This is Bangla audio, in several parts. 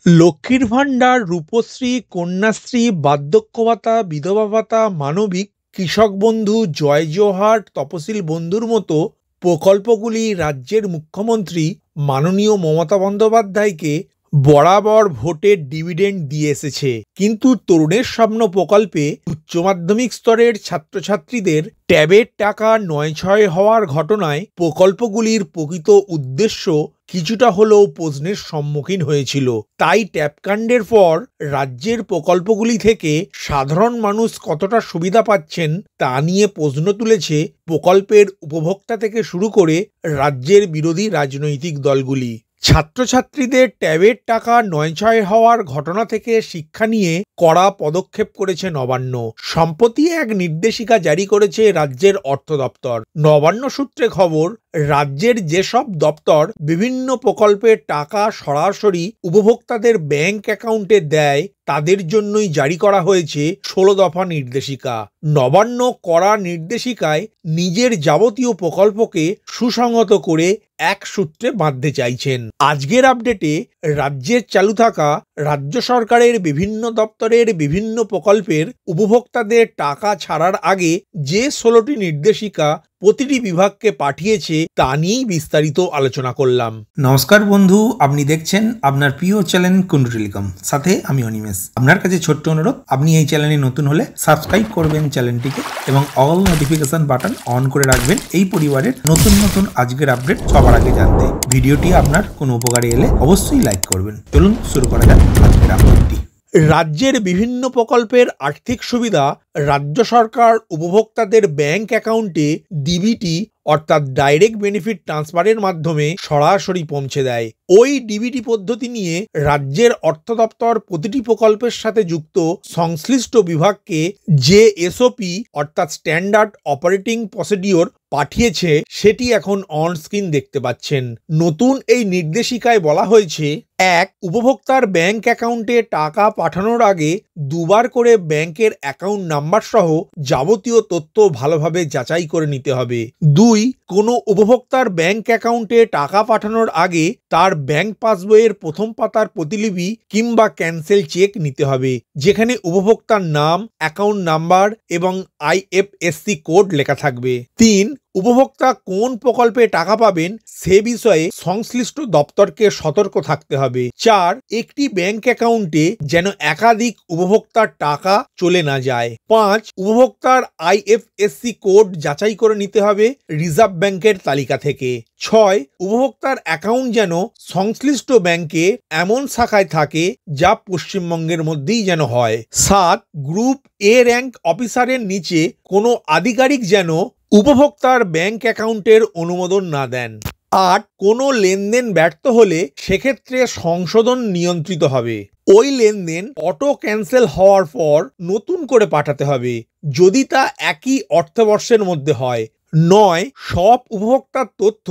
লক্ষ্মীর ভাণ্ডার, রূপশ্রী, কন্যাশ্রী, বার্ধক্য ভাতা, বিধবা ভাতা, মানবিক, কৃষক বন্ধু, জয় জোহার, তপশিল বন্ধুর মতো প্রকল্পগুলি রাজ্যের মুখ্যমন্ত্রী মাননীয় মমতা বন্দ্যোপাধ্যায়কে বরাবর ভোটের ডিভিডেন্ড দিয়ে এসেছে। কিন্তু তরুণের স্বপ্ন প্রকল্পে উচ্চ মাধ্যমিক স্তরের ছাত্রছাত্রীদের ট্যাবের টাকা নয়-ছয় হওয়ার ঘটনায় প্রকল্পগুলির প্রকৃত উদ্দেশ্য কিছুটা হলেও প্রশ্নের সম্মুখীন হয়েছিল। তাই ট্যাবকাণ্ডের পর রাজ্যের প্রকল্পগুলি থেকে সাধারণ মানুষ কতটা সুবিধা পাচ্ছেন তা নিয়ে প্রশ্ন তুলেছে প্রকল্পের উপভোক্তা থেকে শুরু করে রাজ্যের বিরোধী রাজনৈতিক দলগুলি। ছাত্রছাত্রীদের ট্যাবের টাকা নয়-ছয় হওয়ার ঘটনা থেকে শিক্ষা নিয়ে কড়া পদক্ষেপ করেছে নবান্ন। সম্প্রতি এক নির্দেশিকা জারি করেছে রাজ্যের অর্থ দপ্তর। নবান্ন সূত্রে খবর, রাজ্যের যেসব দপ্তর বিভিন্ন প্রকল্পের টাকা সরাসরি উপভোক্তাদের ব্যাংক অ্যাকাউন্টে দেয় তাদের জন্যই জারি করা হয়েছে 16 দফা নির্দেশিকা। নবান্ন কড়া নির্দেশিকায় নিজের যাবতীয় প্রকল্পকে সুসংহত করে এক সূত্রে বাঁধতে চাইছেন। আজকের আপডেটে রাজ্যের চালু থাকা রাজ্য সরকারের বিভিন্ন দপ্তরের বিভিন্ন প্রকল্পের উপভোক্তাদের টাকা ছাড়ার আগে যে 16টি নির্দেশিকা প্রতিটি বিভাগকে পাঠিয়েছে তা নিয়েই বিস্তারিত আলোচনা করলাম। নমস্কার বন্ধু, আপনি দেখছেন আপনার প্রিয় চ্যানেল কুন্ডু টেলিকম, সাথে আমি অনিমেষ। আপনার কাছে ছোট্ট অনুরোধ, আপনি এই চ্যানেলে নতুন হলে সাবস্ক্রাইব করবেন চ্যানেলটিকে এবং অল নোটিফিকেশন বাটন অন করে রাখবেন এই পরিবারের নতুন নতুন আজকের আপডেট সবার আগে জানতে। ভিডিওটি আপনার কোনো উপকারে এলে অবশ্যই লাইক করবেন। চলুন শুরু করা যাক আজকের আপডেটটি। রাজ্যের বিভিন্ন প্রকল্পের আর্থিক সুবিধা রাজ্য সরকার উপভোক্তাদের ব্যাংক অ্যাকাউন্টে ডিবিটি অর্থাৎ ডাইরেক্ট বেনিফিট ট্রান্সফারের মাধ্যমে সরাসরি পৌঁছে দেয়। ওই ডিবিটি পদ্ধতি নিয়ে রাজ্যের অর্থ দপ্তর প্রতিটি প্রকল্পের সাথে যুক্ত সংশ্লিষ্ট বিভাগকে যে এসওপি অর্থাৎ স্ট্যান্ডার্ড অপারেটিং প্রসিডিওর পাঠিয়েছে সেটি এখন অন স্ক্রিন দেখতে পাচ্ছেন। নতুন এই নির্দেশিকায় বলা হয়েছে, 1. উপভোক্তার ব্যাংক অ্যাকাউন্টে টাকা পাঠানোর আগে দুবার করে ব্যাংকের অ্যাকাউন্ট নাম্বার সহ যাবতীয় তথ্য ভালোভাবে যাচাই করে নিতে হবে। 2. কোনো উপভোক্তার ব্যাংক অ্যাকাউন্টে টাকা পাঠানোর আগে তার ব্যাংক পাসবইয়ের প্রথম পাতার প্রতিলিপি কিংবা ক্যান্সেল চেক নিতে হবে, যেখানে উপভোক্তার নাম, অ্যাকাউন্ট নাম্বার এবং আইএফএসসি কোড লেখা থাকবে। 3. উপভোক্তা কোন প্রকল্পে টাকা পাবেন সে বিষয়ে সংশ্লিষ্ট দপ্তরকে সতর্ক থাকতে হবে। 4. একটি ব্যাংক অ্যাকাউন্টে যেন একাধিক উপভোক্তার টাকা চলে না যায়। 5. উপভোক্তার আইএফএসসি কোড যাচাই করে নিতে হবে রিজার্ভ ব্যাংকের তালিকা থেকে। 6. উপভোক্তার অ্যাকাউন্ট যেন সংশ্লিষ্ট ব্যাংকে এমন শাখায় থাকে যা পশ্চিমবঙ্গের মধ্যেই যেন হয়। 7. গ্রুপ এ র্যাঙ্ক অফিসারের নিচে কোনো আধিকারিক যেন উপভোক্তার ব্যাংক অ্যাকাউন্টের অনুমোদন না দেন। 8. কোনো লেনদেন ব্যর্থ হলে সেক্ষেত্রে সংশোধন নিয়ন্ত্রিত হবে। ওই লেনদেন অটো ক্যান্সেল হওয়ার পর নতুন করে পাঠাতে হবে যদি তা একই অর্থবর্ষের মধ্যে হয়। 9. সব উপভোক্তার তথ্য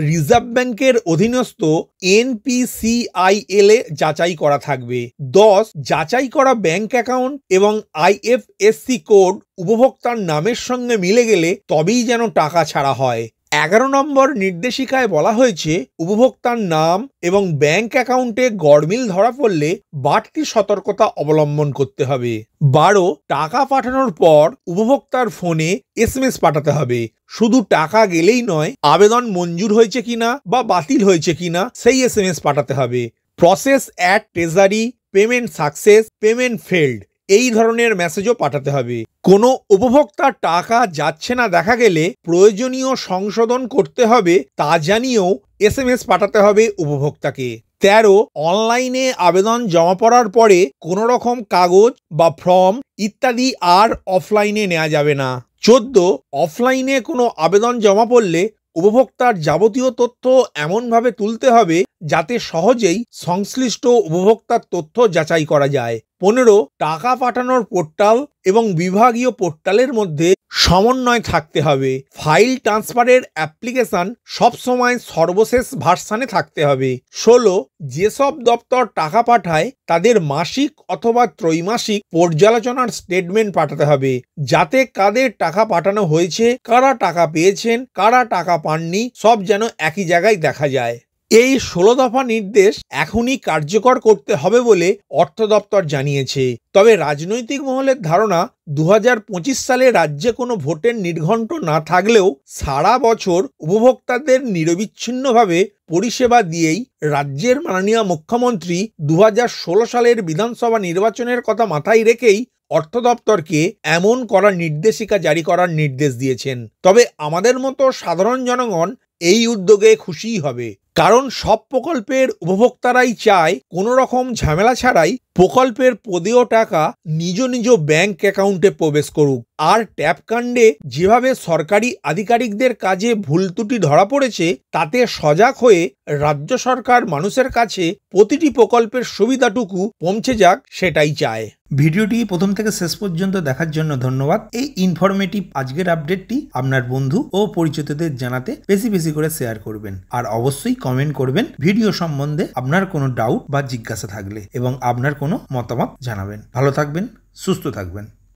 রিজার্ভ ব্যাংকের অধীনস্থ NPCIL এ যাচাই করা থাকবে। 10. যাচাই করা ব্যাংক অ্যাকাউন্ট এবং আইএফএসসি কোড উপভোক্তার নামের সঙ্গে মিলে গেলে তবেই যেন টাকা ছাড়া হয়। 11 নম্বর নির্দেশিকায় বলা হয়েছে, উপভোক্তার নাম এবং ব্যাংক অ্যাকাউন্টে গড়মিল ধরা পড়লে বাড়তি সতর্কতা অবলম্বন করতে হবে। 12. টাকা পাঠানোর পর উপভোক্তার ফোনে SMS পাঠাতে হবে। শুধু টাকা গেলেই নয়, আবেদন মঞ্জুর হয়েছে কিনা বা বাতিল হয়েছে কিনা সেই SMS পাঠাতে হবে। Process at treasury, payment success, payment failed এই ধরনের মেসেজও পাঠাতে হবে। কোনো উপভোক্তার টাকা যাচ্ছে না দেখা গেলে প্রয়োজনীয় সংশোধন করতে হবে তা জানিয়েও SMS পাঠাতে হবে উপভোক্তাকে। 13. অনলাইনে আবেদন জমা পড়ার পরে কোনো রকম কাগজ বা ফর্ম ইত্যাদি আর অফলাইনে নেওয়া যাবে না। 14. অফলাইনে কোনো আবেদন জমা পড়লে উপভোক্তার যাবতীয় তথ্য এমনভাবে তুলতে হবে যাতে সহজেই সংশ্লিষ্ট উপভোক্তার তথ্য যাচাই করা যায়। 15. টাকা পাঠানোর পোর্টাল এবং বিভাগীয় পোর্টালের মধ্যে সমন্বয় থাকতে হবে। ফাইল ট্রান্সফারের অ্যাপ্লিকেশন সবসময় সর্বশেষ ভার্সানে থাকতে হবে। 16. যেসব দপ্তর টাকা পাঠায় তাদের মাসিক অথবা ত্রৈমাসিক পর্যালোচনার স্টেটমেন্ট পাঠাতে হবে, যাতে কাদের টাকা পাঠানো হয়েছে, কারা টাকা পেয়েছেন, কারা টাকা পাননি, সব যেন একই জায়গায় দেখা যায়। এই 16 দফা নির্দেশ এখনই কার্যকর করতে হবে বলে অর্থ দপ্তর জানিয়েছে। তবে রাজনৈতিক মহলের ধারণা 2025 সালে রাজ্যে কোনো ভোটের নির্ঘণ্ট না থাকলেও সারা বছর উপভোক্তাদের নিরবিচ্ছিন্নভাবে পরিষেবা দিয়েই রাজ্যের মাননীয় মুখ্যমন্ত্রী 2016 সালের বিধানসভা নির্বাচনের কথা মাথায় রেখেই অর্থ দপ্তরকে এমন করা নির্দেশিকা জারি করার নির্দেশ দিয়েছেন। তবে আমাদের মতো সাধারণ জনগণ এই উদ্যোগে খুশিই হবে, কারণ সব প্রকল্পের উপভোক্তারাই চায় কোনো রকম ঝামেলা ছাড়াই প্রকল্পের প্রদেয় টাকা নিজ নিজ ব্যাংক অ্যাকাউন্টে প্রবেশ করুক। আর ট্যাপ কাণ্ডে যেভাবে সরকারি আধিকারিকদের কাজে ভুল ত্রুটি ধরা পড়েছে, তাতে সজাগ হয়ে রাজ্য সরকার মানুষের কাছে প্রতিটি প্রকল্পের সুবিধাটুকু পৌঁছে যাক, সেটাই চায়। ভিডিওটি প্রথম থেকে শেষ পর্যন্ত দেখার জন্য ধন্যবাদ। এই ইনফরমেটিভ আজকের আপডেটটি আপনার বন্ধু ও পরিচিতদের জানাতে বেশি বেশি করে শেয়ার করবেন, আর অবশ্যই কমেন্ট করবেন ভিডিও সম্বন্ধে আপনার কোনো ডাউট বা জিজ্ঞাসা থাকলে, এবং আপনার কোনো মতামত জানাবেন। ভালো থাকবেন, সুস্থ থাকবেন।